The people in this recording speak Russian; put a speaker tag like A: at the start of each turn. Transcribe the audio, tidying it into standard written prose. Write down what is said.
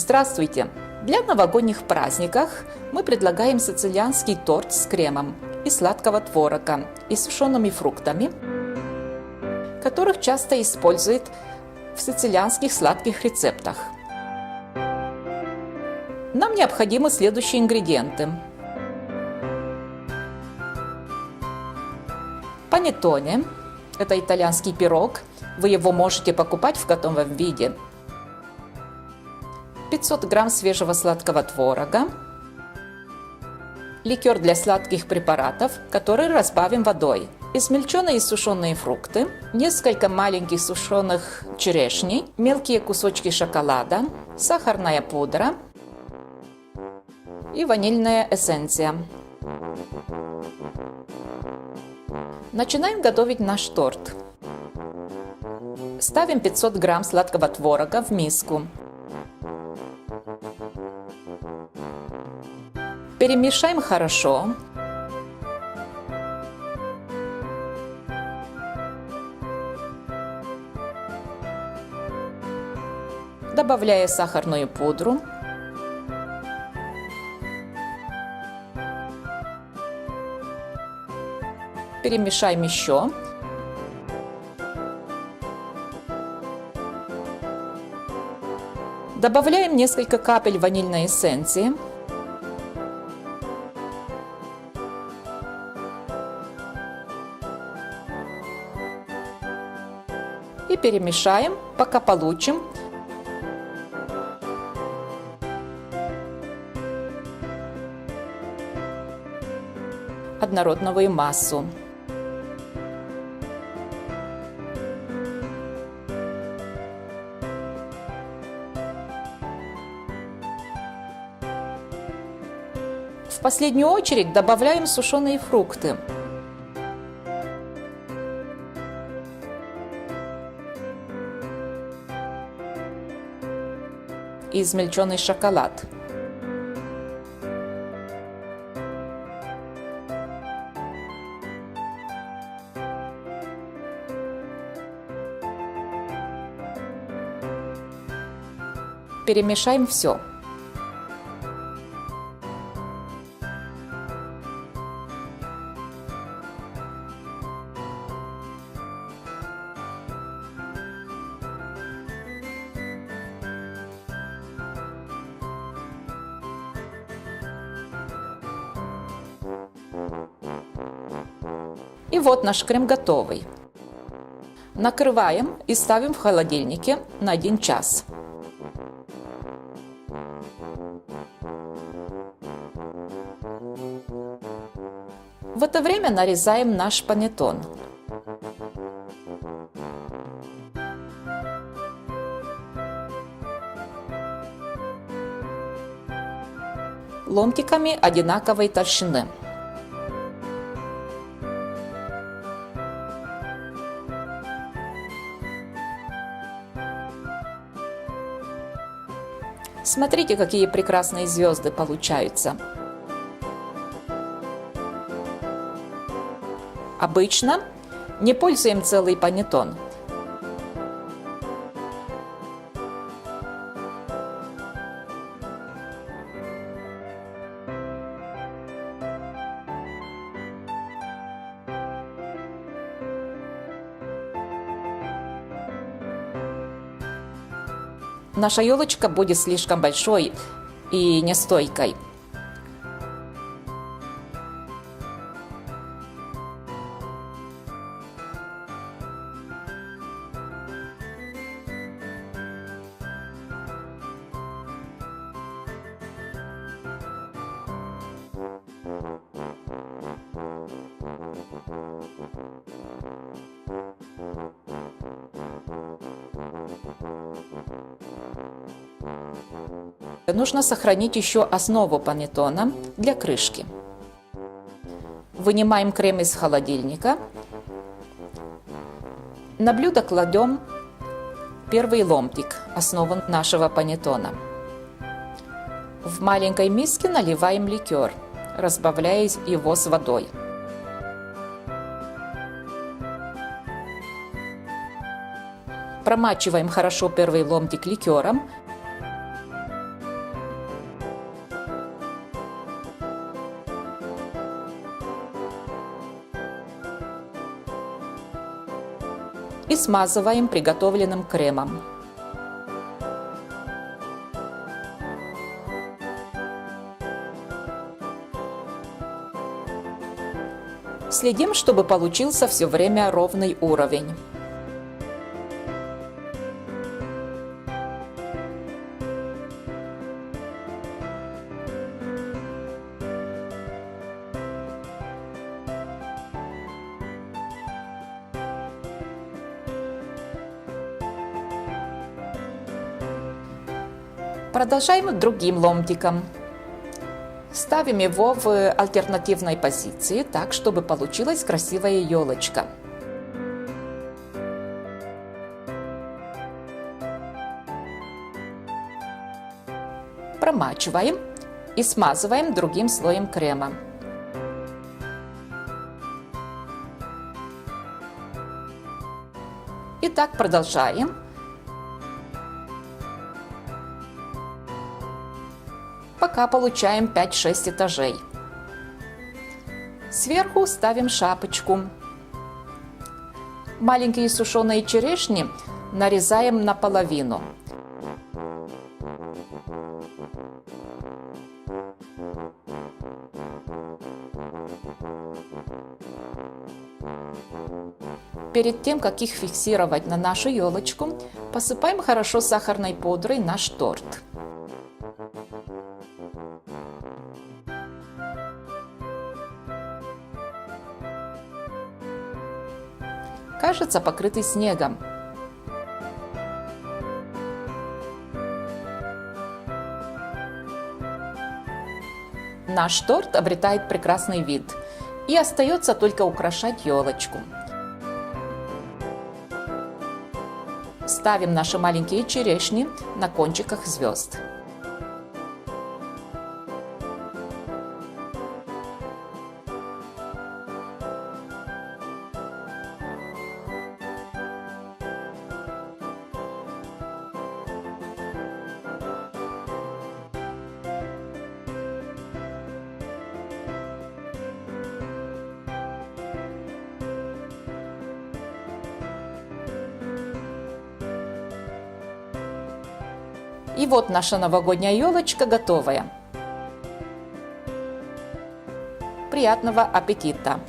A: Здравствуйте! Для новогодних праздников мы предлагаем сицилианский торт с кремом из сладкого творога и сушеными фруктами, которых часто используют в сицилианских сладких рецептах. Нам необходимы следующие ингредиенты. Панеттоне – это итальянский пирог, вы его можете покупать в готовом виде. 500 грамм свежего сладкого творога, ликер для сладких препаратов, который разбавим водой, измельченные и сушеные фрукты, несколько маленьких сушеных черешней, мелкие кусочки шоколада, сахарная пудра и ванильная эссенция. Начинаем готовить наш торт. Ставим 500 грамм сладкого творога в миску. Перемешаем хорошо. Добавляя сахарную пудру. Перемешаем еще. Добавляем несколько капель ванильной эссенции. И перемешаем, пока получим однородную массу. В последнюю очередь добавляем сушеные фрукты. И измельченный шоколад. Перемешаем все. И вот наш крем готовый. Накрываем и ставим в холодильнике на 1 час. В это время нарезаем наш панеттон. Ломтиками одинаковой толщины. Смотрите, какие прекрасные звезды получаются. Обычно не пользуем целый панеттон. Наша елочка будет слишком большой и нестойкой. Нужно сохранить еще основу панеттона для крышки. Вынимаем крем из холодильника. На блюдо кладем первый ломтик, основу нашего панеттона. В маленькой миске наливаем ликер, разбавляя его с водой. Промачиваем хорошо первый ломтик ликером. и смазываем приготовленным кремом. Следим, чтобы получился все время ровный уровень. Продолжаем другим ломтиком. Ставим его в альтернативной позиции, так, чтобы получилась красивая елочка. Промачиваем и смазываем другим слоем крема. И так продолжаем. Пока получаем 5-6 этажей. Сверху ставим шапочку. Маленькие сушеные черешни нарезаем наполовину. Перед тем, как их фиксировать на нашу елочку, посыпаем хорошо сахарной пудрой наш торт. Кажется, покрытый снегом. Наш торт обретает прекрасный вид, и остается только украшать елочку. Ставим наши маленькие черешни на кончиках звезд. И вот наша новогодняя елочка готовая. Приятного аппетита!